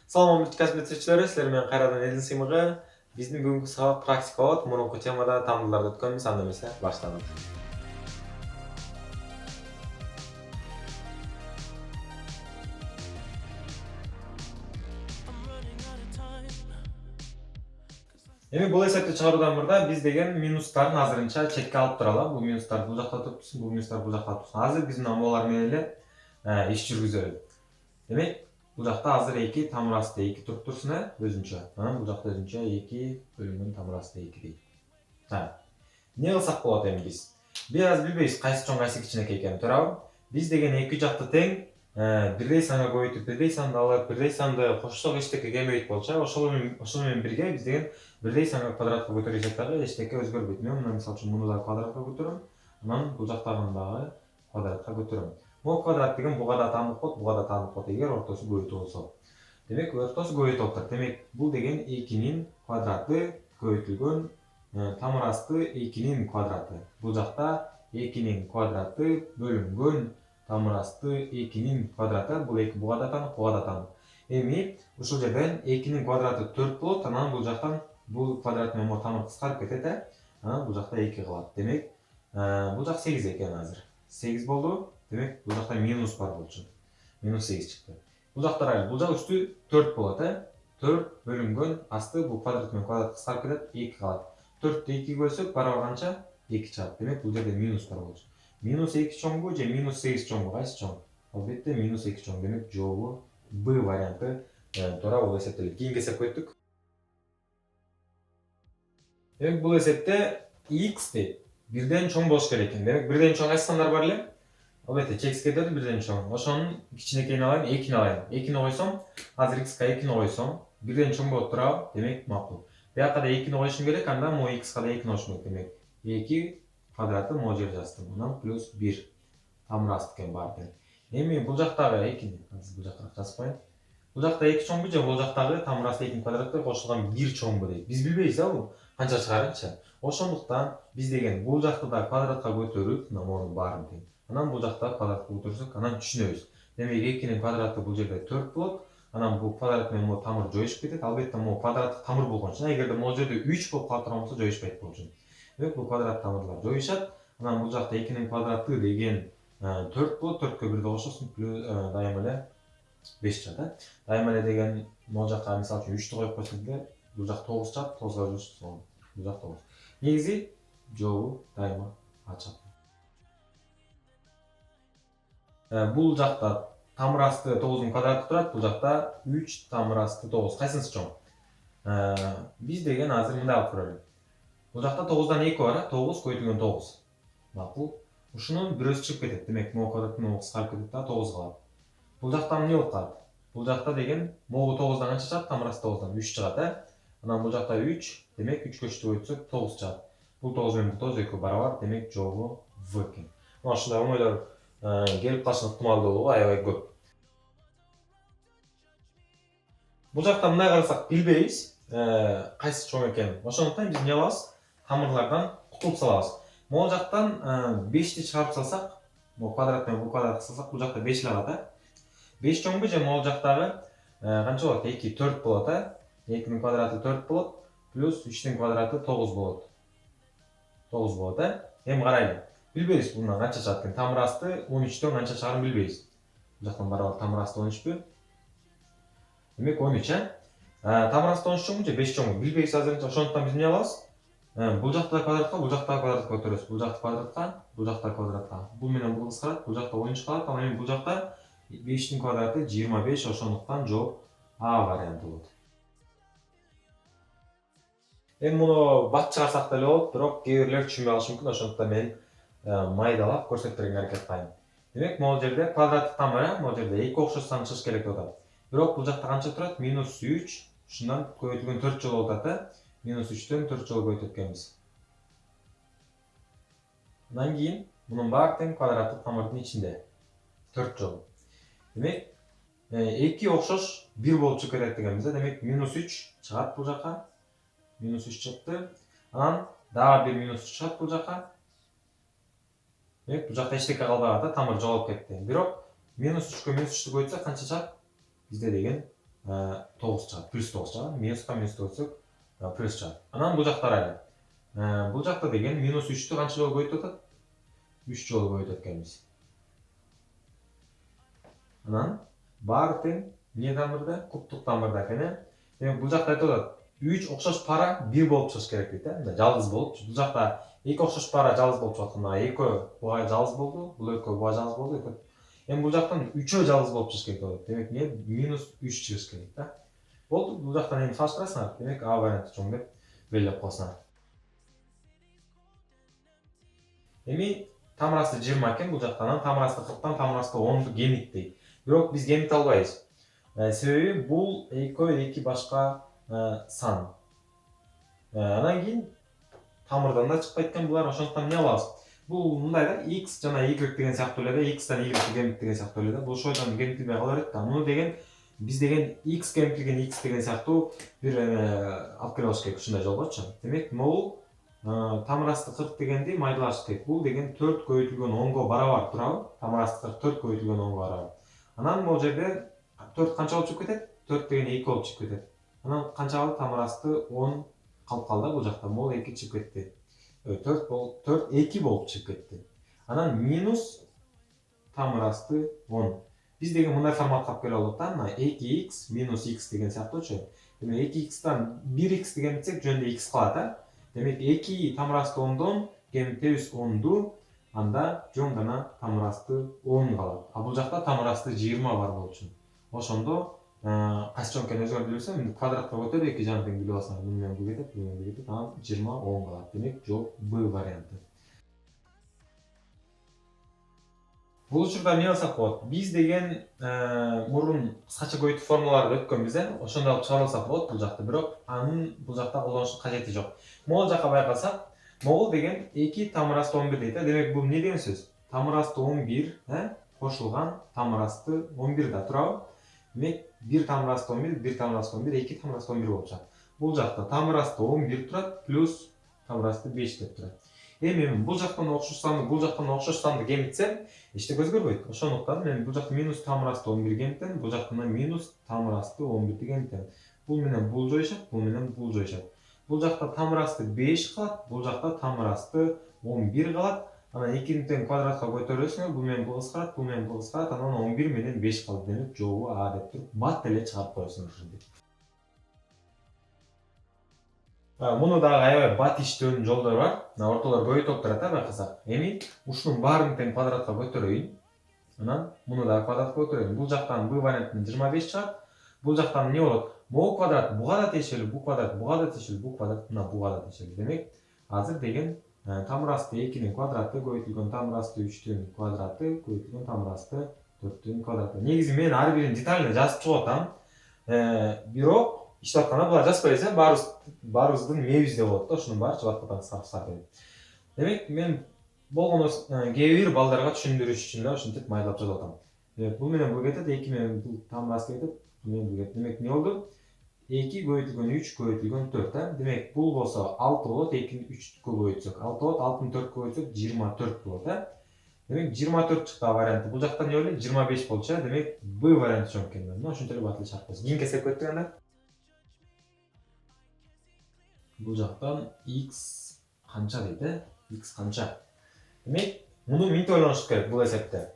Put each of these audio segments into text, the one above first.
Салам косметичилери, силер менен кайрадан Элдин Сыймыгы. Биздин бүгүнкү сабак практика болот. Мурунку темада тамырларды өткөнбүз, анда эмесе баштадык. Эми бул эсепти чыгаруудан мурда биз деген минустарын азырынча четке алып туралы. Бул минустарды бул жакта турупсун, бул минустарды бул жакта турупсун. Азыр биз мына булар менен эле иш жүргүзөлү. Демек, бул жакта азыр 2 тамыр асты 2 туруп турсун өзүнчө. Анан бул жакта өзүнчө 2 бөлүнгөн тамыр асты 2 дейт. Не кылсак болот эми биз? Биз азыр билбейбиз кайсы чоң кайсы кичинекей экенин, туурабы? Биз деген эки жакты тең бирдей санга көбөйтүп, бирдей санды алып, бирдей санды кошсок эчтеке келбейт болчу. Ошол менен бирге биз деген бирдей санга квадратка көтөрүп дагы эчтеке өзгөрбөйт. Мен мына мисалы үчүн муну дагы квадратка көтөрөм, анан бул жактагыны дагы квадратка көтөрөм. Могу квадрат деген буга да таандык болот, буга да таандык болот эгер ортосу көбөйтүү болсо. Демек, ортосу көбөйтүү болуп турат. Демек, бул деген 2-нин квадраты көбөйтүлгөн тамыр асты 2-нин квадраты. Бул жакта 2-нин квадраты бөлүнгөн тамыр асты 2-нин квадраты. Бул 2 буга да таандык, буга да таандык. Эми ушул жерден 2-нин квадраты 4 болот, анан бул жактан бул квадрат менен тамыр кыскарып кетет, анан бул жакта 2 калат. Демек, бул жак 8 экен азыр. 8 болду. Демек, бул жакта минус бар болчу. Минус 8 чыкты. Бул жактар бул жак үстү 4 болот, 4 бөлүнгөн асты бул квадрат менен квадрат кыскарып кетет, 2 калат. 4-тү 2 бөлсөк барабар канча? 2 чыгат. Демек, бул жерде минус бар болчу. Минус 2 чоңбу же минус 8 чоңбу? Кайсы чоң? Албетте минус 2 чоң. Демек, жообу Б варианты туура болуп эсептелет. Кийинки эсепке өттүк. Демек, бул эсепте x дейт. Бирден чоң болуш керек экен. Демек, бирден чоң кайсы сандар бар эле? Албетте, x кетет бирден чоң. Ошонун кичинекейин алайын, 2-ни алайын. 2-ни койсом, азыр x-ка 2-ни койсом, бирден чоң болуп турабы? Демек, макул. Буяка да 2-ни коюшум керек, анда могу x-ка да 2-ни коюшум керек. Демек, 2 квадраты могу жерге жаздым. Анан плюс 1 тамыр асты экен баары тең. Эми бул жактагы 2-ни, азыр бул жакка жазып коеюн. Бул жакта 2 чоңбу же бул жактагы тамыр асты 2-нин квадраты кошулган 1 чоңбу дейт. Биз билбейбиз бул канча чыгарынчы. Ошондуктан биз деген бул жакты да квадратка көтөрүп, мына монун баарын тең. Анан бул жакта квадратка көтөрсөк, анан түшүнөбүз. Демек, 2-нин квадраты бул жерде 4 болот. Анан бул квадрат менен могу тамыр жоюшуп кетет. Албетте могу квадраттык тамыр болгон үчүн, эгерде могу жерде 3 болуп калып турган болсо жоюшпайт болчу. Демек, бул квадрат тамырлар жоюшат. Анан бул жакта 2-нин квадраты деген 4 болот. 4кө 1 кошосуң, дайыма эле 5 чыгат, Дайыма эле деген могу жакка мисалы үчүн 3-тү коюп койсоң деле, бул жак 9 чыгат, 9га бөлсөң, бул жак 9. Негизи жообу дайыма ачат. Бул жакта тамыр асты 9-дун квадраты турат, бул жакта 3 тамыр асты 9. Кайсынысы чоң? Биз деген азыр мындай алып көрөлү. Бул жакта 9дан 2 бар, 9 көбөйтүлгөн 9. Макул. Ушунун бирөөсү чыгып кетет. Демек, могу квадрат менен кыскарып кетет да 9 калат. Бул жактан эмне болуп калат? Бул жакта деген могу 9дан канча чыгат? Тамыр асты 9дан 3 чыгат, Анан бул жакта 3, демек 3кө 3-тү көбөйтсөк 9 чыгат. Бул 9 менен бул 9 экөө барабар, демек жообу В экен. Мына ушундай оңойлор келип калышы ыктымалдуулугу аябай көп. Бул жакта мындай карасак билбейбиз кайсы чоң экенин. Ошондуктан биз эмне кылабыз? Тамырлардан кутулуп салабыз. Могу жактан 5ти чыгарып салсак, могу квадрат менен бул квадратты салсак, бул жакта 5 эле калат, 5 чоңбу же могу жактагы канча болот? 2 4 болот, 2-нин квадраты 4 болот, плюс 3-тин квадраты 9 болот. 9 болот, Эми карайлы. Билбейбиз бундан канча чыгат экен. Тамыр асты 13төн канча чыгарын билбейбиз. Бул жактан барабар тамыр асты 13пү? Демек 13, Тамыр асты 13 чоңбу же 5 чоңбу? Билбейбиз азырынча. Ошондуктан биз эмне кылабыз? Бул жакта квадратка, бул жакта квадратка көтөрөбүз. Бул жакты квадратка, бул жакта квадратка. Бул менен бул кыскарат, бул жакта 13 калат. Анан эми бул жакта 5-тин квадраты 25, ошондуктан жооп А варианты болот. Эми муну бат чыгарсак деле болот, бирок кээ бирлер түшүнбөй калышы мүмкүн. Ошондуктан мен майдалап көрсөтүп бергенге аракет кылайын. Демек, могу жерде квадраттык тамыр, могу жерде 2 окшош сан чыгыш керек деп атат. Бирок бул жакта канча турат? Минус 3, ушундан көбөйтүлгөн 4 жолу болуп атат, Минус 3төн 4 жолу көбөйтөт экенбиз. Андан кийин мунун баары тең квадраттык тамырдын ичинде 4 жолу. Демек, 2 окшош 1 болуп чыгып кетет дегенбиз. Демек, минус 3 чыгат бул жакка. Минус 3 чыкты. Анан дагы бир минус 3 чыгат бул жакка. Демек, бул жакта эчтеке калбай калат, тамыр жоголуп кетти. Бирок минус 3кө минус 3тү көбөйтсөк канча чыгат? Бизде деген 9 чыгат, плюс 9 чыгат. Минуска минус көрсөк, плюс чыгат. Анан бул жакта карайлы. Бул жакта деген минус 3'tü канча жолу көбөйтүп атат? 3 жолу көбөйтүп экенбиз. Анан баары тең эмне тамырда? Кубтук тамырда экен. Демек бул жакта айтып атат. 3 окшош пара 1 болуп чыгыш керек дейт, мында жалгыз болуп. Бул жакта 2 окшош пара жалгыз болуп чыгып атканда, 2 буга жалгыз болду, бул 2 буга жалгыз болду. Эми бул жактан 3 жалгыз болуп чыгыш керек болот. Демек эмне? Минус 3 чыгыш керек да. Болду, бул жактан эми салыштырасыңар. Демек А варианты чоң деп белгилеп коесуңар. Эми тамырасы 20 экен бул жактан, тамырасы 40тан тамырасы 10ду кемит дейт. Бирок биз кемите албайбыз. Себеби бул экөө эки башка сан. Анан кийин тамырдан да чыкпайт экен булар, ошондуктан эмне алабыз? Бул мындай да, x жана y деген сыяктуу эле да, x'тан y кемит деген сыяктуу эле да. Бул ошойдон кемитилбей кала берет да. Муну деген биз деген x кемитилген x деген сыяктуу бир алып келе алыш керек ушундай жолгочу. Демек, могул тамырасты 40 дегенди майдалаш керек. Бул деген 4 көбөйтүлгөн 10го барабар турабы? Тамырасты 44 көбөйтүлгөн 10го барабар. Анан могул жерде 4 канча болуп чыгып кетет? 4 деген 2 болуп чыгып кетет. Анан канча калды? Тамырасты 10 калып калды бул жакта. Могул 2 чыгып кетти. 4 2 болуп чыгып кетти. Анан минус тамырасты 10. Биз деген мындай форматка алып келе болот да, мына 2x минус x деген сыяктуучу. Демек 2x'тан 1x деген битсек жөнүндө x калат, а? Демек 2 тамырасты 10дон кемитебиз 10ду, анда жөн гана тамырасты 10 калат. А бул жакта тамырасты 20 бар болчу. Ошондо кайсы чоң экенин өзүңөр билесиңер, эми квадратка көтөрүп эки жагын тең билип алсаңар, муну менен бул кетет, бул менен бул кетет, анан 20 10 калат. Демек, жол Б варианты. Бул учурда эмне кылсак болот? Биз деген мурун кыскача көбөйтүү формулаларды өткөнбүз, ошондой алып чыгара алсак болот бул жакта, бирок анын бул жакта колдонуштун кажети жок. Могул жакка байкасак, могул деген 2 тамырасты 11 дейт. Демек, бул эмне деген сөз? Тамырасты 11, кошулган тамырасты 11 да турабы? Демек, 1 тамырасты 11, 1 тамырасты 11, 2 тамырасты 11 болуп чыгат. Бул жакта тамырасты 11 турат, плюс тамырасты 5 деп турат. Эми бул жактан окшош санды, бул жактан окшош санды кемитсем, эчтеке өзгөрбөйт. Ошондуктан мен бул жакта минус тамырасты 11 кемитем, бул жактан минус тамырасты 11 кемитем. Бул менен бул жоюшат, бул менен бул жоюшат. Бул жакта тамырасты 5 калат, бул жакта тамырасты 11 калат. Анан 2-ни тең квадратка көтөрөсүңөр, бул менен бул кыскарат, бул менен бул кыскарат, анан 11 менен 5 калды. Демек, жообу А деп туруп, бат эле чыгарып коесуңар ушинтип. Муну дагы аябай бат иштөөнүн жолдору бар. Ортолор көбөйтүп турат, байкасак. Эми ушунун баарын тең квадратка көтөрөйүн. Анан муну дагы квадратка көтөрөйүн. Бул жактан Б вариантынан 25 чыгат. Бул жактан эмне болот? Могул квадрат буга да тиешелүү, бул квадрат буга да тиешелүү, бул квадрат мына буга да тиешелүү. Демек, азыр деген тамырасты 2-нин квадраты көбөйтүлгөн тамырасты 3-түн квадраты көбөйтүлгөн тамырасты 4-түн квадраты. Негизи мен ар бирин детально жазып чыгып атам. Бирок иштеп атканда булар жазбай эле баарыбыздын мээбизде болот да, ошонун баары чыгып аткан сарп деп. Демек, мен болгону кээ бир балдарга түшүндүрүш үчүн да ушинтип майдалап жазып атам. Бул менен бул кетет, 2 менен бул тамырасы кетет, бул менен бул кетет. Демек, эмне болду? 2 көбөйтүлгөн 3 көбөйтүлгөн 4, Демек, бул болсо 6 болот, 2-ни 3 көбөйтсөк 6 болот, 6-ны 4 көбөйтсөк 24 болот, Демек, 24 чыкты А варианты. Бул жактан эмне болду? 25 болчу, демек, Б варианты чоң экен. Мына ошентип эле бат эле чыгарып койсуң. Кийин кесип көттүк анда. Бул жактан x канча дейт, x канча. Демек, муну минтип ойлонуш керек бул эсепте.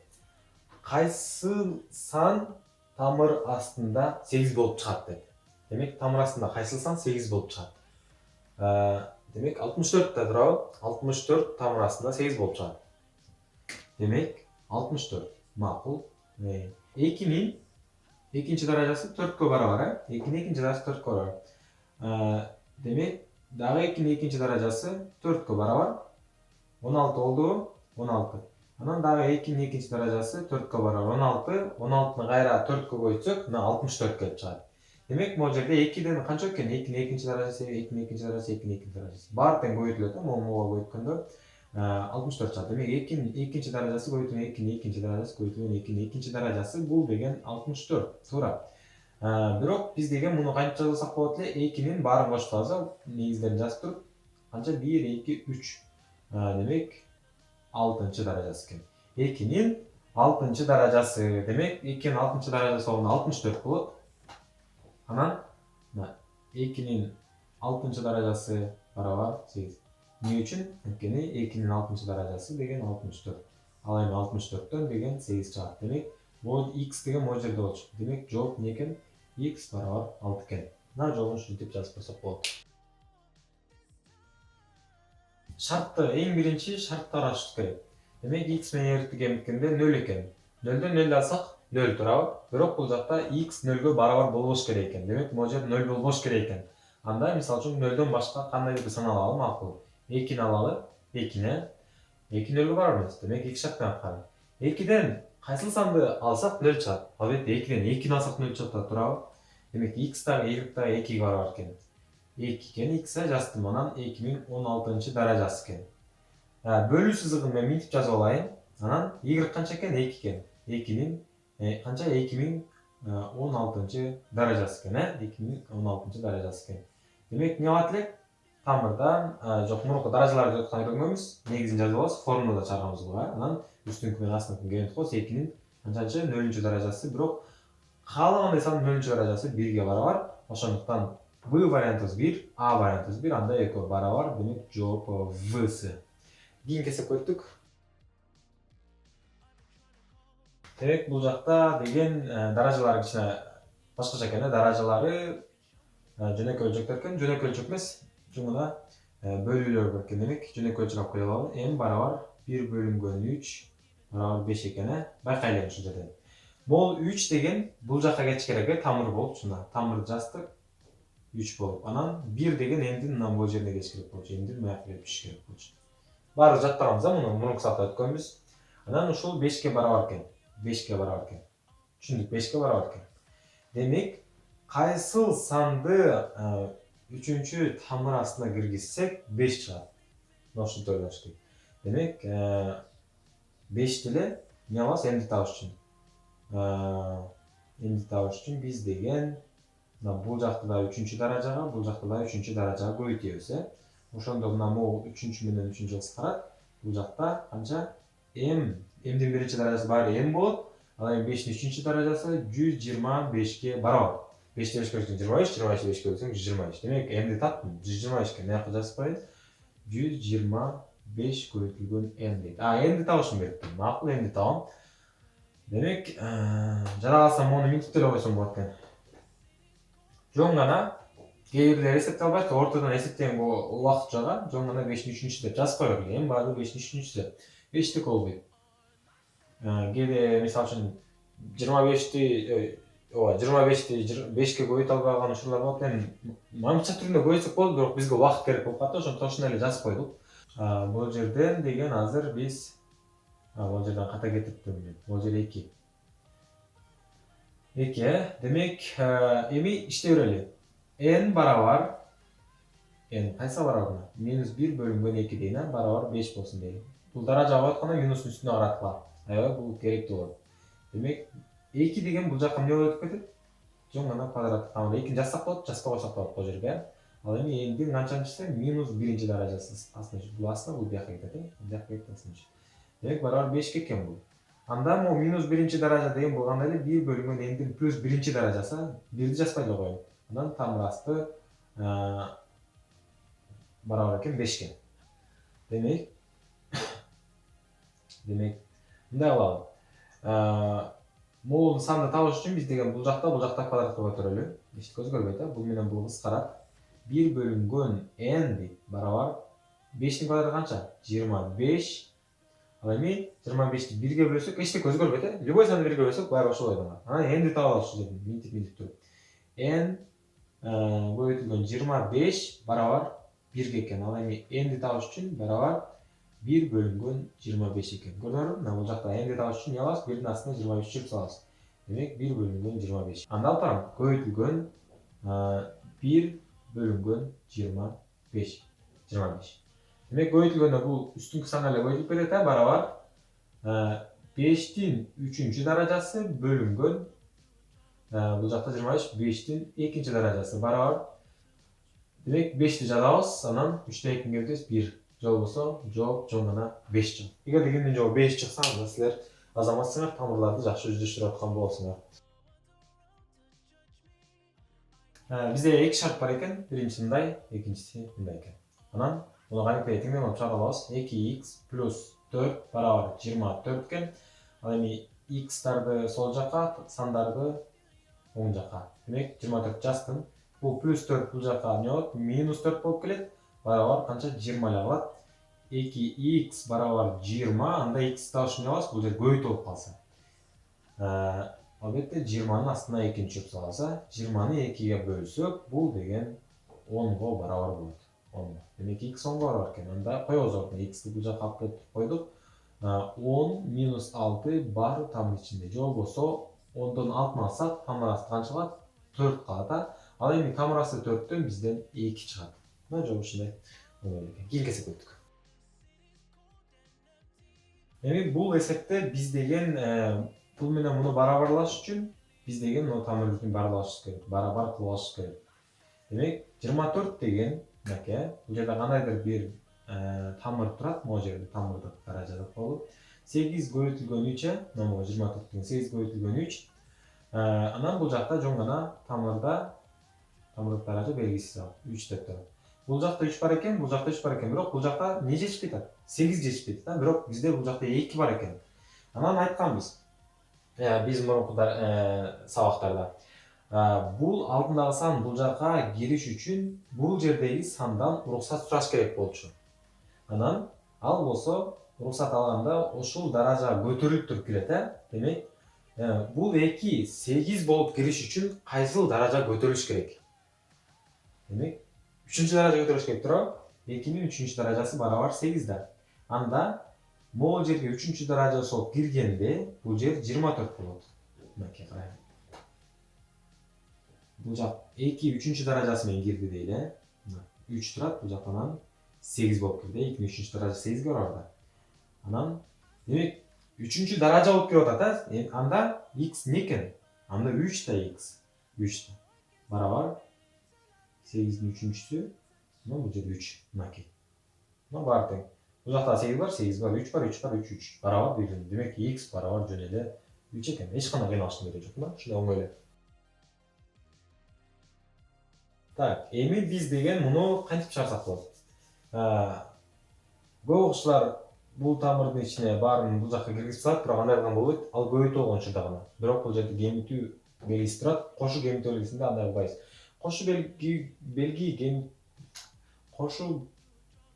Кайсы сан тамыр астында 8 болуп чыгат деп. Демек, тамыр астында кайсы сан 8 болуп чыгат. Демек, 64 да турабы? 64 тамыр астында 8 болуп чыгат. Демек, 64 макул. 2-нин экинчи даражасы 4кө барабар, 2-нин экинчи даражасы 4кө барабар. Демек, дагы 2-нин экинчи даражасы 4кө барабар. 16 болду, 16. Анан дагы 2-нин экинчи даражасы 4кө барабар, 16. 16-ны кайра 4кө көбөйтсөк, мына 64 келип чыгат. Демек, могул жерде 2ден канча экен? 2-нин экинчи даражасы, 2-нин экинчи даражасы, 2-нин экинчи даражасы. Баары тең көбөйтүлөт, могуга көбөйткөндө 64 чыгат. Демек, 2-нин экинчи даражасы көбөйтүлгөн 2-нин экинчи даражасы көбөйтүлгөн 2-нин экинчи даражасы бул деген 64. Туура. Бирок биз деген муну кантип жазсак болот эле? 2-нин баарын кошуп алсак, негиздерин жазып туруп, канча 1 2 3. Демек, 6-чы даражасы экен. 2-нин 6-чы даражасы. Демек, 2-нин 6-чы даражасы болгондо 64 болот. Анан 2'nin 6 darajасы barabar 8. Ne üçün? Antkeni 2'nin 6 darajасы деген 64. Ал эми 64төн деген 8 чыгат. Демек, x деген могу жерде болчу. Демек, жооп эмне экен? X barabar 6 экен. Мына жолун ушинтип жазып койсок болот. Шартты эң биринчи шарттар ачыш керек. Демек, x менен y тегенкенде 0 экен. 0дөн 0 алсак 0 турабы? Бирок бул жакта x 0га барабар болбош керек экен. Демек, могу жер 0 болбош керек экен. Анда мисалы үчүн 0дөн башка кандайдыр бир сан алалы макул. 2'ni алалы. 2'ne 2 0га барабар эмес. Демек, 2 шарт менен аткаралы. 2'ден кайсыл санды алсак 0 чыгат. Албетте 2'ден 2'ni алсак 0 чыгат турабы? Демек, x дагы y дагы 2ге барабар экен. 2 экен, x'e жаздым. Анан 2016 даражасы экен. Бөлүү сызыгын мен мынтип жазып алайын. Анан y канча экен? 2 экен. 2'nin канча? 2016 даражасы экен, 2016 даражасы экен. Демек, эмне кылат элек? Тамырдан, жок, мурунку даражаларды жоктан көргөнбүз. Негизин жазып алабыз, формулада чыгарганбыз буга. Анан үстүнкү менен астыңкын келип коебуз. 2'nin канчанчы? 0 даражасы, бирок каалагандай сан 0 даражасы 1ге барабар. Ошондуктан B вариантыбыз 1, A вариантыбыз 1, анда экөө барабар. Демек, жооп Всы. Кийин кесип көттүк. Демек, бул жакта деген даражалары кичине башкача экен. Даражалары жөнөкөй өлчөктөр экен. Жөнөкөй өлчөк эмес, жумуна бөлүүлөр бар экен. Демек, жөнөкөй өлчөк алып коелу. M барабар 1 бөлүнгөн 3 барабар 5 экен. Байкайлайын ушул жерден. Бул 3 деген бул жакка кетиш керек, тамыр болуп, ушунда. Тамырды жаздык. 3 болуп. Анан 1 деген эмдин мына бул жерине кетиш керек болчу. Эмдин мына жака түшүш керек болчу. Баары жаттаганбыз муну, мурунку сабакта өткөнбүз. Анан ушул 5ке барабар экен. 5ке барабар экен. Түшүндүк, 5ке барабар экен. Демек, кайсыл санды 3-чү тамыр астына киргизсек 5 чыгат. Мына ушинтип ойлош керек. Демек, 5 деле эмне алабыз? Эмди табыш үчүн. Эмди табыш үчүн биз деген бул жакты да 3-чү даражага, бул жакты да 3-чү даражага көбөйтөбүз, Ошондо мына могу 3-чү менен 3-чү кыскарат. Бул жакта канча? Мдин биринчи даражасы баары m болот. Ал эми 5'in 3-чү даражасы 125ке барабар. 5'те 5 бөлсөң 25, 25'те 5 бөлсөң 125. Демек, мди таптым. 125ке эмне кылып жазып коеюн? 125 көбөйтүлгөн m дейт. Мди табышым керек. Макул, мди табам. Демек, жада калсам мону мынтип деле койсом болот экен. Жон гана кээ бирлер эсептей албайт, ортодон эсептеген убакыт жага жон гана 5'in 3-чү деп жазып коелу. М баардыгы 5'in 3-чү деп. Эчтеке болбойт. Кээде мисалы үчүн 25'ти 5ке көбөйтө албаган учурлар болот. Эми мамча түрүндө көбөйтсөк болот, бирок бизге убакыт керек болуп калат, ошондуктан ошондой эле жазып койдук. Бул жерден деген азыр биз бул жерден ката кетиптирмин. Бул жер 2. 2. Демек, эми иштей берели. N барабар кайсы барабар? -1 бөлүнгөн 2 дейин, барабар 5 болсун дейли. Бул даража коюп атканда минустун үстүнө караткыла. Аябай бул керектүү болот. Демек, 2 деген бул жакка эмне болуп кетет? Жон гана квадраттык тамыр. 2'ни жазсак болот, жазбай койсок болот бул жерге. Ал эми мдин канчанчысы? -1 даражасы астына бул астына, бул бияка кетет, бул жака кетет астына. Демек, барабар 5 экен бул. Анда могу -1 даража деген бул кандай эле 1 бөлүнгөн мдин плюс 1 даражасы. 1ди жазбай эле коеюн. Андан тамыр асты барабар экен 5ке. Демек, мындай кылалы. Могу санды табыш үчүн биз деген бул жакта квадратка көтөрөлү. Эч өзгөрбөйт, бул менен бул кыскарат. 1 бөлүнгөн n дейт барабар 5'тин квадраты канча? 25. Ал эми 25'ти 1ге бөлсөк, эчтеке өзгөрбөйт, Любой санды 1ге бөлсөк баары ошол бойдон. Анан nди таап алабыз ушул жерден. Мынтип туруп. N көбөйтүлгөн 25 барабар 1ге экен. Ал эми nди табыш үчүн барабар 1 бөлүнгөн 25 экен. Көрдүңөрбү? Мына бул жакта nди табыш үчүн эмне алабыз? 1'дин астына 23 чыгып салабыз. Демек, 1 бөлүнгөн 25. Анда алып барам. Көбөйтүлгөн 1 бөлүнгөн 25. Демек, көбөйтүлгөндө бул үстүнкү сан эле көбөйтүлүп кетет, барабар 5'тин 3-чү даражасы бөлүнгөн бул жакта 25, 5'тин 2-чи даражасы барабар. Демек, 5'ти жазабыз, анан 3'төн 2-ни кетебиз 1. Жол болсо, жооп жон гана 5 чыгат. Эгер дегенден жолу 5 чыкса, анда силер азаматсыңар, тамырларды жакшы үзүштүрүп аткан болосуңар. Бизде эки шарт бар экен. Биринчиси мындай, экинчиси мындай экен. Анан муну кантип теңдеп алып чыгара алабыз. 2x плюс 4 барабар 24 экен. Ал эми x'тарды сол жакка, сандарды оң жакка. Демек 24 жаздым. Бул плюс 4 бул жакка эмне болот? Минус 4 болуп келет. Барабар канча? 20 эле калат. 2x барабар 20, анда x да ошо эмне кылабыз? Бул жер көбөйтүү болуп калса. Албетте 20-нын астына 2-ни чөп салса, 20-ны 2-ге бөлсөк, бул деген 10-го барабар болот. 10. Демек x 10-го барабар экен. Анда коебуз ордуна x-ти бул жакка алып кетип койдук. 10 минус 6 бар тамыр ичинде. Же болбосо 10дон 6-ны алсак, тамыр асты канча калат? 4 калат. Ал эми тамыр асты 4төн бизден 2 чыгат. Мына жол ушундай. Кийинки эсепке өттүк. Эми бул эсепте биз деген бул менен муну барабарлаш үчүн биз деген мына тамырыбызды барабарлашыбыз керек, барабар кылып алышыбыз керек. Демек 24 деген мынакей, бул жерде кандайдыр бир тамыр турат, могу жерде тамырдык даража деп коелу. 8 көбөйтүлгөн 3, мына 24 деген 8 көбөйтүлгөн 3. Анан бул жакта жөн гана тамырдык даража белгиси бар. 3 деп турат. Бул жакта 3 бар экен, бул жакта 3 бар экен. Бирок бул жакта не жетишпей атат? 8 жетишпей атат. Бирок бизде бул жакта 2 бар экен. Анан айтканбыз. Биз мурунку сабактарда бул алдындагы сан бул жакка кириш үчүн бул жердеги сандан уруксат сураш керек болчу. Анан ал болсо уруксат алганда ушул даража көтөрүлүп туруп келет, Демек, бул 2 8 болуп кириш үчүн кайсыл даража көтөрүлүш керек? Демек, 3-чү даража көтөрүлүш керек туурабы? 2-нин 3-чү даражасы барабар 8 да. Анда могул жерге 3-чү даража сол киргенде бул жер 24 болот. Мынакей карайын. Бул жак 2 3-чү даражасы менен кирди дейли. 3 турат, бул жактан 8 болуп кирди. 2-нин 3-чү даражасы 8ге барабар да. Анан демек 3-чү даража болуп кирип атат, анда x не экен? Анда 3 да x. 3 да. Барабар 8-nin 3-чүсү, мына бул жерде 3, мынакей. Мына бар тең. Бул жакта 8 бар, 8 бар, 3 бар, 3 бар, 3, 3. Барабар бир. Демек x барабар жөн эле 3 экен. Эч кандай кыйналыштын кереги жок, да? Ушундай оңой эле. Так, эми биз деген муну кантип чыгарсак болот? Көп окуучулар бул тамырдын ичине баарын бул жакка киргизип салат, бирок андай кылган болбойт. Ал көбөйтүү болгон учурда гана. Бирок бул жерде кемитүү белгиси турат. Кошу кемитүү белгисинде андай кылбайбыз. Кошу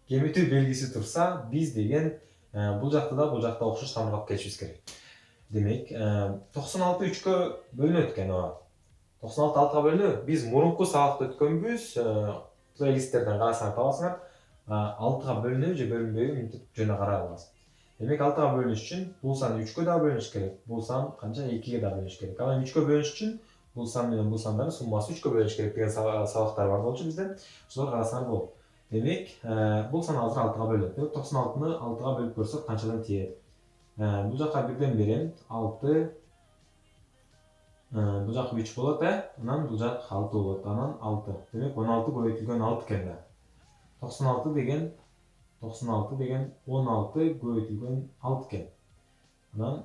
кемитүү белгиси турса, биз деген бул жакта да бул жакта окшош тамыр алып келишибиз керек. Демек, 96 3-кө бөлүнөт экен, 96 6-га бөлүнөт. Биз мурунку сабакта өткөнбүз, плейлисттерден карасаңар табасыңар. 6-га бөлүнөбү же бөлүнбөйбү мынтип жөнүнө карай аласыз. Демек 6-га бөлүнүш үчүн бул сан 3-кө да бөлүнүш керек. Бул сан канча? 2-ге да бөлүнүш керек. Ал эми 3-кө бөлүнүш үчүн бул сан менен бул сандардын суммасы 3-кө бөлүнүш керек деген сабактар бар болчу бизде. Ошолорду карасаңар болот. Демек, бул сан азыр 6-га бөлүнөт. 96-ны 6-га бөлүп көрсөк канчадан тиет? Бул жакка бирден берем. 6 бул жак 3 болот, Анан бул жак 6 болот. Анан 6. Демек 16 көбөйтүлгөн 6 экен да. 96 деген 16 көбөйтүлгөн 6 экен. Анан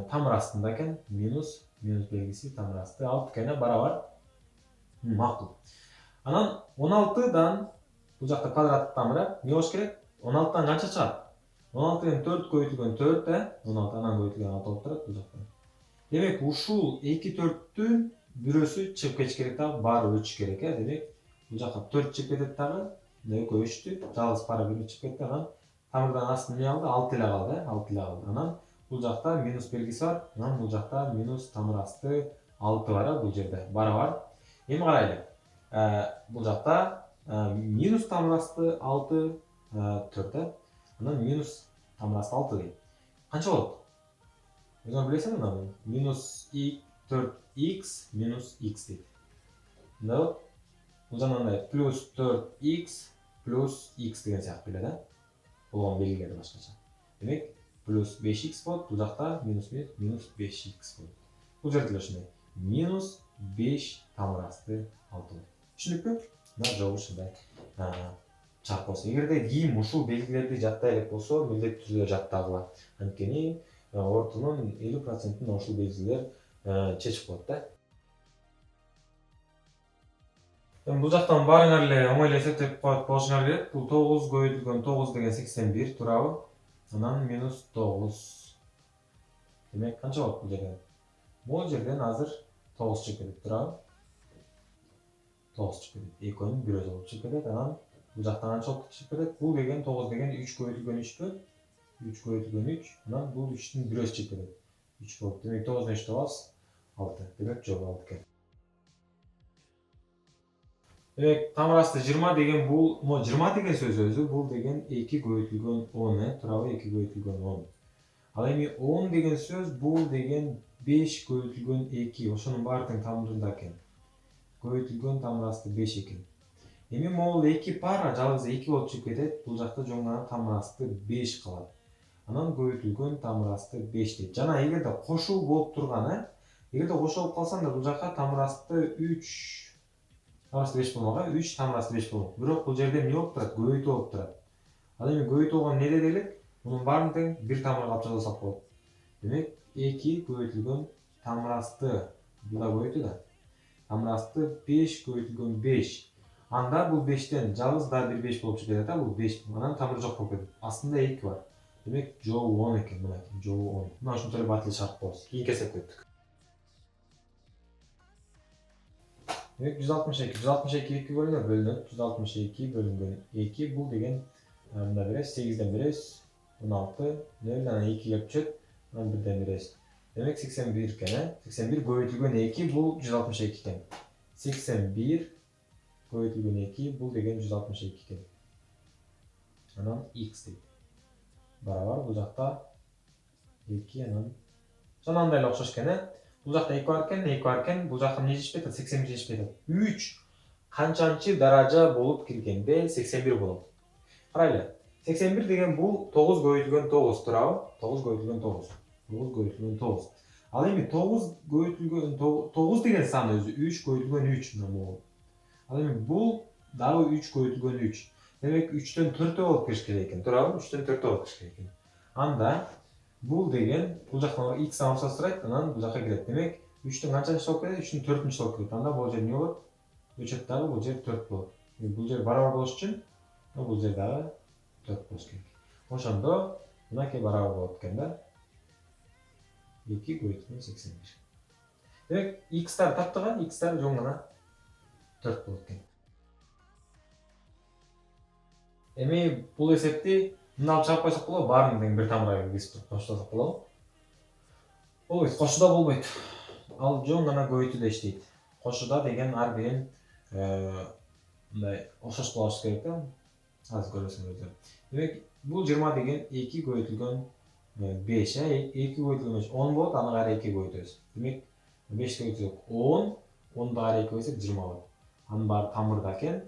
тамыр астында экен минус белгиси тамыр асты 6 экен барабар. Макул. Анан 16дан бул жакта квадраттык тамыр, эмне болуш керек? 16дан канча чыгат? 16ден 4 көбөйтүлгөн 4, 16 анан көбөйтүлгөн 6 болуп турат бул жакта. Демек, ушул 2-4түн бирөөсү чыгып кетиш керек дагы, баары өчүш керек, Демек, бул жакка 4 чыгып кетет дагы, экөө өчтү, жалгыз пара бирөө чыгып кетти, анан тамырдан астында эмне калды? 6 эле калды, 6 эле калды. Анан бул жакта минус белгиси бар, анан бул жакта минус тамыр асты 6 бар, бул жерде барабар. Эми карайлы. Бул жакта минус тамыр асты 6 4, анан минус тамыр асты 6 дейт. Канча болот? Өзүң билесиң мына минус 4x минус x дейт. Мындай болот. Бул жагында плюс 4x плюс x деген сыяктуу эле, болгон белгилери башкача. Демек, плюс 5x болот, бул жакта минус 5x болот. Бул жерде эле ушундай. Минус 5 тамыр асты 6 болот. Түшүнүкпү? Мына жолу ушундай чарп болсо. Эгерде кийин ушул белгилерди жаттай элек болсо, милдеттүү түрдө жаттагыла. Анткени ортонун 50%-ын ушул белгилер чечип коет, Эми бул жактан баарыңар эле оңой эле эсептеп коет болушуңар керек. Бул 9 көбөйтүлгөн 9 деген 81 туурабы? Анан минус 9. Демек канча болот бул жерден? Бул жерден азыр 9 чыгып кетет туурабы? 9 чыгып кетет. Экөөнүн бирөөсү болуп чыгып кетет. Анан бул жактан канча болуп чыгып кетет? Бул деген 9 деген 3 көбөйтүлгөн 3пү? 3 көбөйтүлгөн 3. Анан бул 3түн бирөөсү чыгып кетет. 3 болуп. Демек 9 3 табабыз 6. Демек жооп 6 экен. Демек тамырасты 20 деген бул 20 деген сөз өзү бул деген 2 көбөйтүлгөн 10 туурабы? 2 көбөйтүлгөн 10. Ал эми 10 деген сөз бул деген 5 көбөйтүлгөн 2. Ошонун баары тең тамырында экен. Көбөйтүлгөн тамырасты 5 экен. Эми могул 2 пара жалгыз 2 болуп чыгып кетет. Бул жакта жоң гана тамырасты 5 калат. Анан көбөйтүлгөн тамырасты 5 дейт. Жана эгерде кошуу болуп турган, эгерде кошуу болуп калса анда бул жакка тамырасты 3 тамырасты 5 болмок, 3 тамырасты 5 болмок. Бирок бул жерде эмне болуп турат? Көбөйтүү болуп турат. Ал эми көбөйтүү болгон эмне делек? Мунун баарын тең бир тамырга алып жазсак болот. Демек 2 көбөйтүлгөн тамырасты бул да көбөйтүү да. Тамырасты 5 көбөйтүлгөн 5. Анда бул 5тен жалгыз да бир 5 болуп чыгып кетет, бул 5. Анан тамыр жок болуп кетет. Астында 2 бар. Демек жообу 10 экен, мынакей, жообу 10. Мына ушунча эле бат эле шарт болобуз. Кийинки эсепке өттүк. Демек 162. 162 2 бөлүнөт. 162 бөлүнгөн 2 бул деген мында беребиз 8ден беребиз 16 0 анан 2 келип түшөт. Анан 1ден беребиз. Демек 81 экен, 81 көбөйтүлгөн 2 бул 162 экен. 81 көбөйтүлгөн 2 бул деген 162 экен. Анан x дейт. Барабар бул жакта 2 анан андай эле окшош экен, Бул жакта 2 бар экен, 2 бар экен. Бул жакка эмне жетишпейт? 81 жетишпейт. 3 канчанчы даража болуп киргенде 81 болот. Карайлы. 81 деген бул 9 көбөйтүлгөн 9 туурабы? 9 көбөйтүлгөн 9. 9 көбөйтүлгөн 9. Ал эми 9 көбөйтүлгөн 9 деген сан өзү 3 көбөйтүлгөн 3 мына бул. Ал эми бул дагы 3 көбөйтүлгөн 3. Демек 3төн 4 болуп кириш керек экен, туурабы? 3төн 4 болуп кириш керек экен. Анда бул деген бул жактан x-дан урсастырайт, анан бул жакка кирет. Демек 3түн канчанчысы болуп кетет? 3түн 4-нчүсү болуп кетет. Анда бул жер эмне болот? Өчөт дагы бул жер 4 болот. Бул жер барабар болуш үчүн бул жер дагы 4 болуш керек. Ошондо мынакей барабар болот экен да. 2 көбөйтүлгөн 81. Демек x-тар таптыган, x-тар жоң гана 4 болот экен. Эми бул эсепти мына алып чыгып койсок болобу? Баарын тең бир тамырга киргизип коштосок болобу? Болбойт, кошууда болбойт. Ал жоң гана көбөйтүүдө иштейт. Кошууда деген ар бирин мындай окшош болуш керек да. Азыр көрөсүңөр. Демек бул 20 деген 2 көбөйтүлгөн 5, 2 көбөйтүлгөн 5 10 болот, аны кайра 2 көбөйтөбүз. Демек 5 көбөйтсөк 10, 10ду кайра 2 көбөйтсөк 20 болот. Анын баары тамырда экен.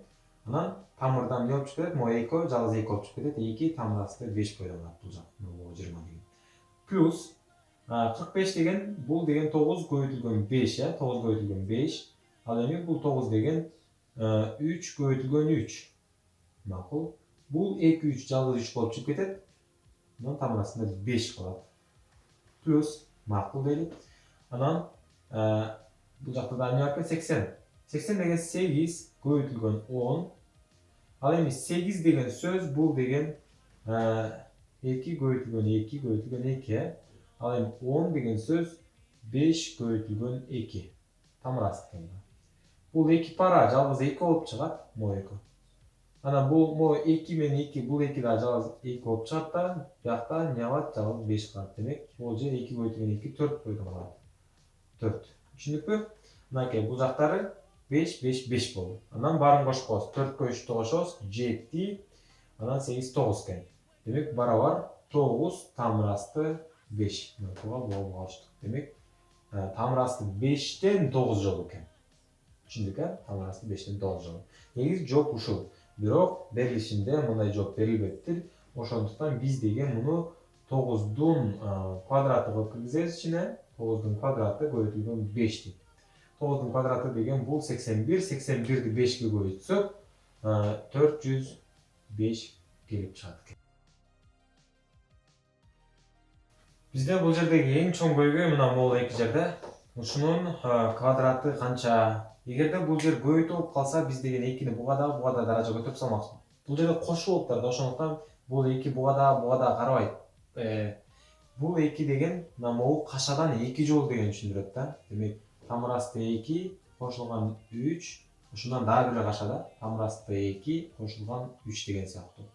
Анан тамырдан эмне болуп чыгып кетет? Могу 2 жалгыз 2 болуп чыгып кетет. 2 тамырасты 5 көбөйтүлөт бул жак. Могу 20 деген. Плюс 45 деген бул деген 9 көбөйтүлгөн 5, 9 көбөйтүлгөн 5. Ал эми бул 9 деген 3 көбөйтүлгөн 3. Макул. Бул 2 3 жалгыз 3 болуп чыгып кетет. Анан тамырасында 5 калат. Плюс макул дейли. Анан бул жакта да эмне бар экен? 80. 80 деген 8 көбөйтүлгөн 10. Ал эми 8 деген сөз бул деген 2 көбөйтүлгөн 2 көбөйтүлгөн 2. Ал эми 10 деген сөз 5 көбөйтүлгөн 2. Тамырасы экен. Бул 2 пара жалгыз 2 болуп чыгат, мо 2. Анан бул мо 2 менен 2, бул 2 да жалгыз 2 болуп чыгат да, биякта эмне калат? Жалгыз 5 калат. Демек, бул жер 2 көбөйтүлгөн 2 4 көбөйтүлгөн калат. 4. Түшүндүкпү? Мынакей бул жактары 5 5 5 болду. Анан баарын кошуп коебуз. 4кө 3тү кошобуз, 7. Анан 8 9 экен. Демек, барабар 9 тамырасты 5. Мынакуга болуп алыштык. Демек, тамырасты 5тен 9 жолу экен. Түшүндүк, тамырасты 5тен 9 жолу. Негизи жооп ушул. Бирок берилишинде мындай жооп берилбептир. Ошондуктан биз деген муну 9дун квадраты кылып киргизебиз ичине. 9дун квадраты көбөйтүлгөн 5 дейт. 9дун квадраты деген бул 81, 81ди 5ке көбөйтсөк 405 келип чыгат экен. Бизде бул жердеги эң чоң көйгөй мына могул эки жерде. Ушунун квадраты канча Эгерде бул жер көбөйтүү болуп калса, биз деген 2-ни буга да даража көтөрүп салмакчыбыз. Бул жерде кошуу болуп турат, ошондуктан бул 2 буга да карабайт. Бул 2 деген могу кашадан 2 жолу деген түшүндүрөт да. Демек, тамыр асты 2 кошулган 3, ошондон дагы бир кашада тамыр асты 2 кошулган 3 деген сыяктуу.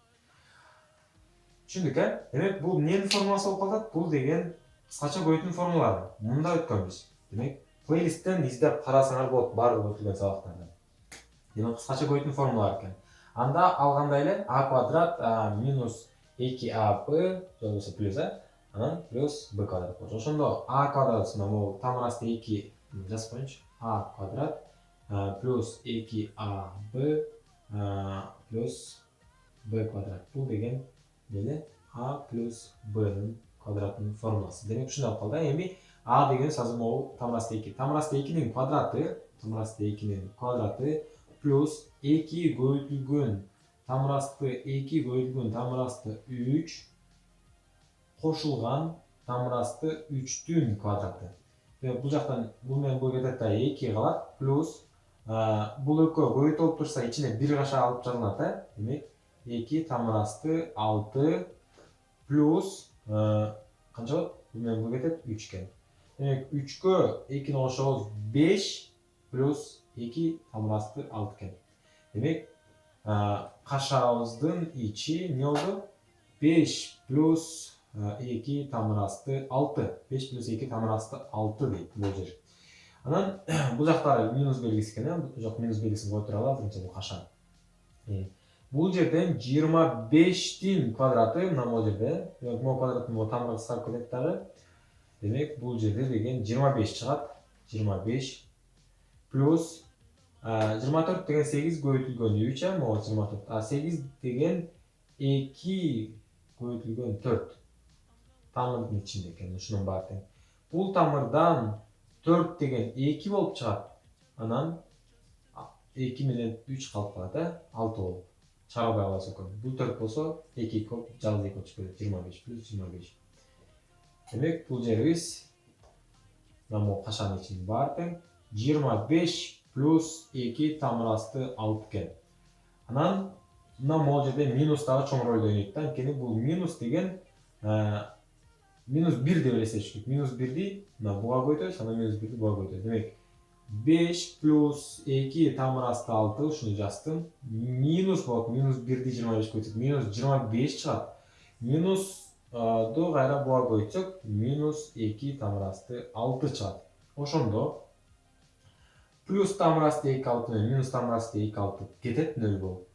Түшүндүк, Демек, бул эмненин формуласы болуп калат? Бул деген кыскача көбөйтүүнүн формулалары. Мында өткөнбүз. Демек, плейлисттен издеп карасаңар болот баардык өтүлгөн сабактарды. Демек, кыскача көбөйтүүнүн формулалары экен. Анда алгандай эле а квадрат минус 2аб же болбосо плюс анан плюс b квадрат болчу. Ошондо а квадратына могу тамыр асты 2 жазып коеюнчу. А квадрат плюс 2аб плюс b квадрат. Бул деген эмне? А плюс b'нын квадратынын формуласы. Демек, ушундай болуп калды. Эми а деген сразу могу тамыр асты 2. Тамыр асты 2нин квадраты плюс 2 көбөйтүлгөн тамыр асты 2 көбөйтүлгөн тамыр асты 3 кошулган тамыр асты 3-түн квадраты. Бул жактан бул менен бул кетет да 2 калат, плюс бул экөө көбөйтүү болуп турса, ичине 1 каша алып жазылат, Демек, 2 тамыр асты 6 плюс канча болот? Бул менен бул кетет 3 экен. Демек, 3кө 2-ни кошобуз 5 плюс 2 тамыр асты 6 экен. Демек, кашабыздын ичи эмне болду? 5 плюс 2 тамыр асты 6. 5 плюс 2 тамыр асты 6 дейт бул жер. Анан бул жакта минус белгиси экен, бул жак минус белгисин кое туралы, азырынча бул каша. Бул жерден 25тин квадраты мына бул жерде. Могу квадраттын могу тамыры кыскарып кетет дагы. Демек, бул жерде деген 25 чыгат. 25 плюс 24 деген 8 көбөйтүлгөн 3, могу 24. 8 деген 2 көбөйтүлгөн 4. Тамырдын ичинде экен, ушунун баары тең. Бул тамырдан 4 деген 2 болуп чыгат. Анан 2 менен 3 калып калат, 6 болуп. Чыгарбай калабыз экен. Бул 4 болсо, 2 жалгыз 2 болуп кетет, 25 плюс 25. Демек, бул жерибиз мына могу кашанын ичинин баары тең 25 плюс 2 тамыр асты 6 экен. Анан мына могу жерде минус дагы чоң роль ойнойт да. Анткени бул минус деген минус 1 деп элестетишик. Минус 1ди мына буга көбөйтөбүз, анан минус 1ди буга көбөйтөбүз. Демек, 5 плюс 2 тамыр асты 6, ушуну жаздым. Минус болот, минус 1ди 25 көбөйтсөк, минус 25 чыгат. Минусду кайра буга көбөйтсөк, минус 2 тамыр асты 6 чыгат. Ошондо плюс тамыр асты 2 6 менен минус тамыр асты 2 6 кетет 0 болуп.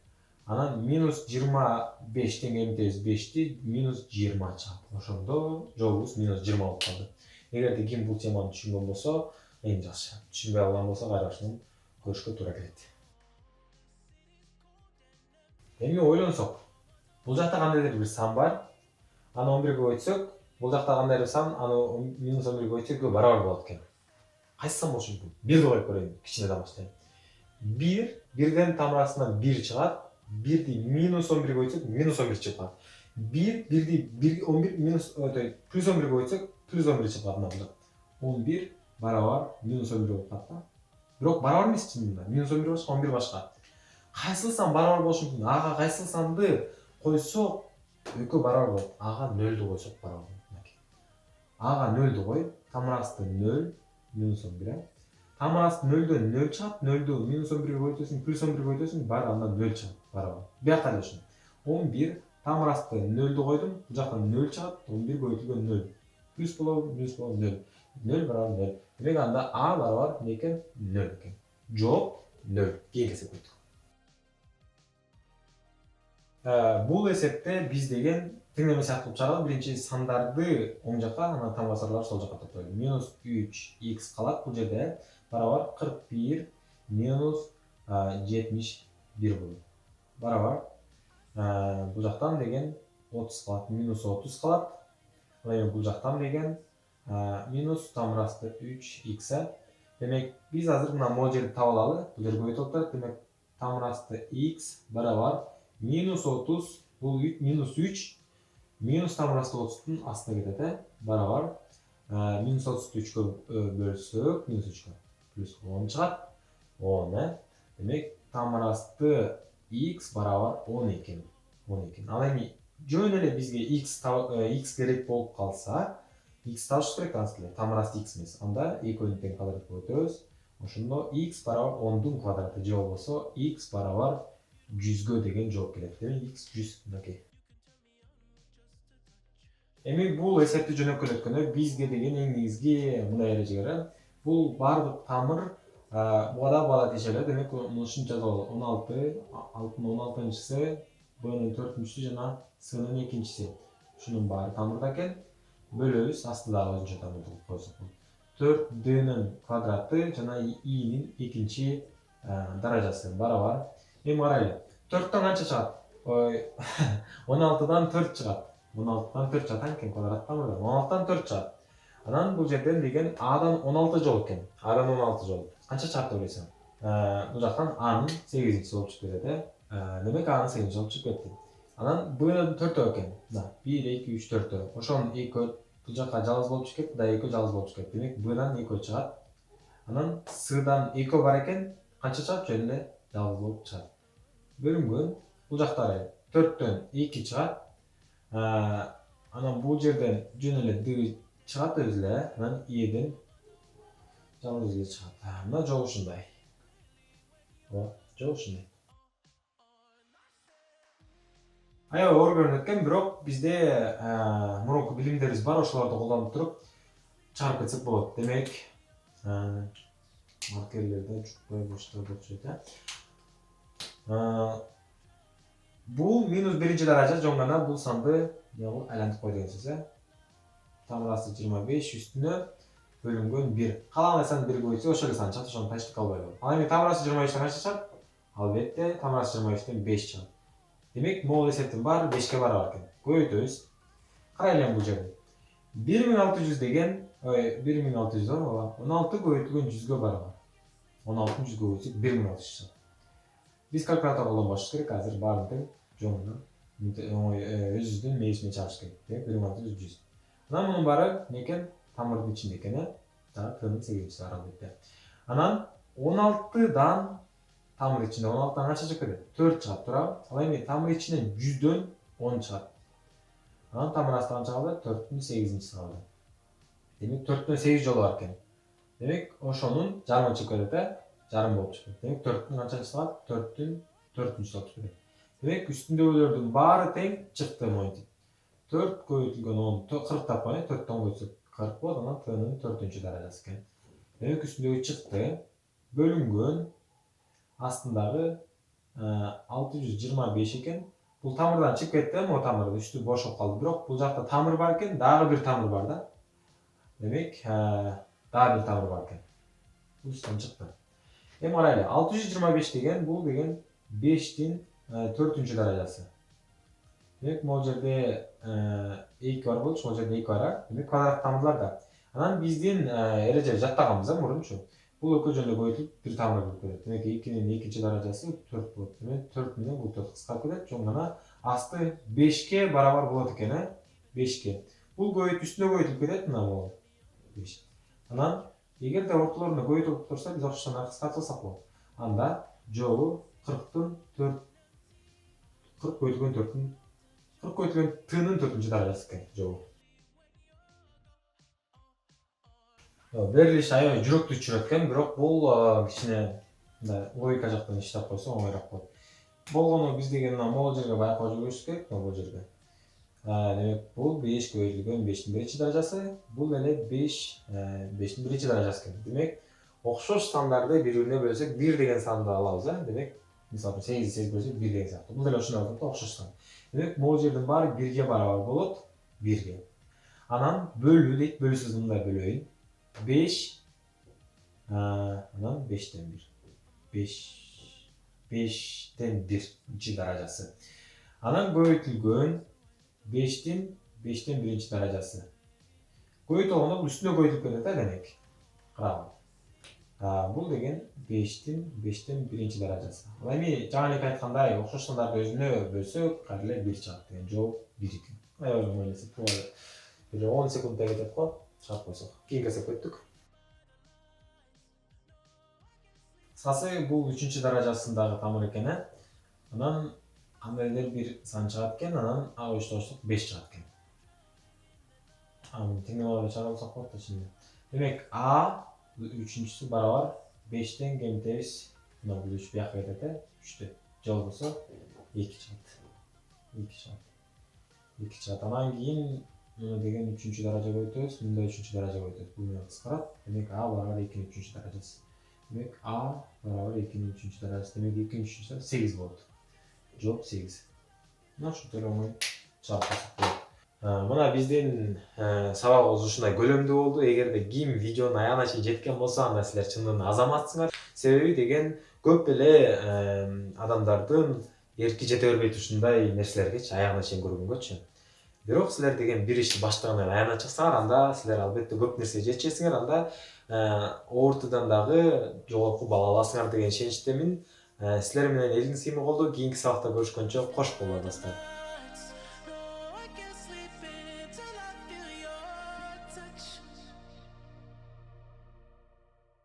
Анан минус 25 эмтебиз 5ти минус 20 чыгат. Ошондо жообубуз минус 20 болуп калды. Эгерде ким бул теманы түшүнгөн болсо, эң жакшы. Түшүнбөй калган болсо, кайра ушуну көрүшкө туура келет. Эми ойлонсок, бул жакта кандайдыр бир сан бар. Аны 11 көбөйтсөк, бул жакта кандайдыр сан, аны минус 11 көбөйтсөк барабар болот экен. Кайсы сан болушу мүмкүн? 1 коюп көрөйүн, кичинеден баштайын. 1ден тамыр астынан 1 чыгат. 1ди минус 11 көбөйтсөк, минус 11 чыгып калат. 1 11 минус плюс 11 көбөйтсөк, плюс 11 чыгып калат мына. 11 барабар минус 11 болуп калат да. Бирок барабар эмес чынында. Минус 11 башка, 11 башка. Кайсыл сан барабар болушу мүмкүн? Ага кайсыл санды койсок, экөө барабар болот. Ага 0ду койсок барабар болот. Ага 0ду коюп, тамыр асты 0 минус 11. Тамыр асты 0дөн 0 чыгат, 0ду минус 11 көбөйтөсүң, плюс 11 көбөйтөсүң, баары андан 0 чыгат барабар. Биякта эле ушун. 11 тамыр асты 0ду койдум, бул жактан 0 чыгат, 11 көбөйтүлгөн 0. Плюс болобу, минус болобу 0. 0 барабар 0. Демек анда а барабар эмне экен? 0 экен. Жооп 0. Келсе койдук. Бул эсепте биз деген теңдеме сыяктуу чыгарып, биринчи сандарды оң жакка, анан таң басарларды сол жакка топтойлу. Минус 3х калат бул жерде. Барабар 41 минус 71 болот. Барабар бул жактан деген 30 калат, минус 30 калат. Эми бул жактан деген минус тамыр асты 3х. Демек, биз азыр мына могу жерди таап алалы. Бул жер көбөйтүп атат. Демек, тамыр асты х барабар минус 30, бул минус 3, минус тамыр асты 30'тун астына кетет, барабар минус 30'ду 3кө бөлсөк, минус 3кө плюс 10 чыгат. 10. Demek tamыр asты x barabar 10 eкен. 10 eкен. Ал эми жөн эле бизге x керек болуп калса, x табыш керек анткиле. Тамыр асты x эмес. Анда экөөнү тең квадратка көтөрөбүз. Ошондо x барабар 10дун квадраты же болбосо x барабар 100гө деген жооп келет. Демек x 100 мынакей. Эми бул эсепти жөнөкөлөткөндө бизге деген эң негизги мындай эреже бар. Бул бардык тамыр буга да бала тиешелүү. Демек ушунча жазалы 16, алтын 16-чысы, б'нын 4-чүсү жана s'нын 2-чиси. Ушунун баары тамырда экен. Бөлөбүз, астындагы өзүнчө тамыр кылып койсок. 4d'нын квадраты жана i'нин 2-чи даражасы барабар. Эми карайлы. 4төн канча чыгат? 16дан 4 чыгат. 16дан 4 чыгат анткени квадрат тамырда. 16дан 4 чыгат. Анан бул жерден деген A'дан 16 жол экен. A'дан 16 жол. Канча чыгат деп ойлойсуң? Бул жактан A'нын 8-чиси болуп чыгып кетет, Демек A'нын 8-чиси болуп чыгып кетти. Анан B'нын 4 экен. 1, 2, 3, 4. Ошонун 2 бул жакка жалгыз болуп чыгып кетти, да 2 жалгыз болуп чыгып кетти. Демек B'дан 2 чыгат. Анан S'дан 2 бар экен. Канча чыгат? Жөн эле жалгыз болуп чыгат. Бөлүнгөн бул жактары 4төн 2 чыгат. Анан бул жерден жөн эле D чыгат өзү эле. Анан E'ден жалгыз эле чыгат. Мына жол ушундай. Жол ушундай. Аябай оор көрүнөт экен, бирок бизде мурунку билимдерибиз бар, ошолорду колдонуп туруп чыгарып кетсек болот. Демек, маркерлерди чукпай баштап окшойт, Бул минус 1 даража жөн гана бул санды айлантып кой деген сөз, Тамыр асты 25 үстүнө бөлүнгөн 1. Каалаган санды 1 койсо ошол эле сан чыгат, ошону тачтык албай койгон. Ал эми тамыр асты 25тен канча чыгат? Албетте, тамыр асты 25тен 5 чыгат. Демек, могул эсептин баары 5ке барабар экен. Көбөйтөбүз. Карайлы бул жерде. 1600 деген, 1600 ооба, 16 көбөйтүлгөн 100гө барабар. 16 100гө көбөйтсөк 1600 чыгат. Биз калькулятор колдонбош керек, азыр баарын тең жөн өзүбүздүн мээсине чыгыш керек. Демек 1600 100. Анан мунун баары некен? Тамырдын ичинде экен, T'нын 8-чиси бар албетте. Анан 16дан тамыр ичинде 16дан канча чыгып кетет? 4 чыгат, туурабы? Ал эми тамыр ичинен 100дөн 10 чыгат. Анан тамыр асты канча калды? 4түн 8-чиси калды. Демек 4төн 8 жолу бар экен. Демек ошонун жарымы чыгып кетет, жарым болуп чыгат. Демек 4түн канчанчысы калат? 4түн 4-чүсү болуп чыгат. Демек үстүндөгүлөрдүн баары тең чыкты монтип. 4 көбөйтүлгөн 10 40 тапкан, 4төн көбөйтсөк 40 болот, анан T'нын 4-чү даражасы экен. Демек үстүндөгү чыкты. Бөлүнгөн астындагы 625 экен. Бул тамырдан чыгып кетти, могу тамыр үстү бошоп калды. Бирок бул жакта тамыр бар экен, дагы бир тамыр бар да. Демек, дагы бир тамыр бар экен. Бул үстүн чыкты. Эми карайлы, 625 деген бул деген 5тин 4-чү даражасы. Демек, могу жерде 2 бар болчу, могу жерде 2 бар. Демек, квадрат тамырларда. Анан биздин эреже жаттаганбыз мурунчу. Бул экөө жөн эле көбөйтүлүп бир тамыр болуп кетет. Демек 2нин 2-чи даражасы 4 болот. Демек 4 менен бул 4 кыскарып кетет. Жөн гана асты 5ке барабар болот экен, 5ке. Бул үстүнө көбөйтүлүп кетет, мына бул 5. Анан эгерде ортолоруна көбөйтүлүп турса, биз ошондой кыскартсак болот. Анда жолу 40тын 4 40 көбөйтүлгөн 4түн 40 көбөйтүлгөн T'нын 4-чү даражасы экен жолу. Берилиш аябай жүрөктү түшүрөт экен, бирок бул кичине логика жактан иштеп койсо оңойраак болот. Болгону биз деген могул жерге байкоо жүргүзүш керек, бул жерге. Демек, бул 5 көбөйтүлгөн 5тин 1-чи даражасы, бул эле 5тин 1-чи даражасы экен. Демек, окшош сандарды бири-бирине бөлсөк 1 деген санды алабыз, Демек, мисалы 8 8 бөлсөк 1 деген сыяктуу. Бул деле ошондой болот, окшош сан. Демек, могул жердин баары 1ге барабар болот, 1ге. Анан бөлүү дейт, бөлүүсүз мындай бөлөйүн. 5 анан 5тен 1. 5тен 1-чи даражасы. Анан көбөйтүлгөн 5тин 1-чи даражасы. Көбөйтүлгөндө бул үстүнө көбөйтүлүп кетет, демек. Карагыла. Бул деген 5тин 1-чи даражасы. Ал эми жана эле айткандай, окшош сандарды өзүнө бөлсөк, кайра эле 1 чыгат деген жол 1 экен. Аябай оңой эле бул. Бир 10 секундда кетет го, чыгарып койсок. Кийинки эсепке өттүк. кыскасы бул 3 даражасындагы тамыр экен, Анан анда эле бир сан чыгат экен, анан А оштошсок 5 чыгат экен. Аны теңдеп чыгарсак болот да ичинде. Демек А 3-чүсү барабар 5тен кемитебиз. Мына бул 3 бияка кетет, 3тө жол болсо 2 чыгат. 2 чыгат. 2 чыгат. Анан кийин мына деген 3-даражага өтөбүз, мында 3-даражага өтөбүз. Бул менен кыскарат. Демек А барабар 2-nin 3-даражасы. Демек А барабар 2-nin 3-даражасы. Демек 2-nin 3-даражасы 8 болот. Жооп 8. Мына ушунча оңой чыгарсак болот. Мына биздин сабагыбыз ушундай көлөмдүү болду. Эгерде ким видеонун аягына чейин жеткен болсо, анда силер чындыгында азаматсыңар. Себеби деген көп эле адамдардын эрки жете бербейт ушундай нерселергечи, аягына чейин көргөнгөчү. Бирок силер деген бир ишти баштагандан аягына чыксаңар, анда силер албетте көп нерсе жетишесиңер, анда ОРТдан дагы жогорку балл аласыңар деген ишеничтемин. Силер менен элдин сыймык болду. Кийинки сабакта көрүшкөнчө кош болуңар достор.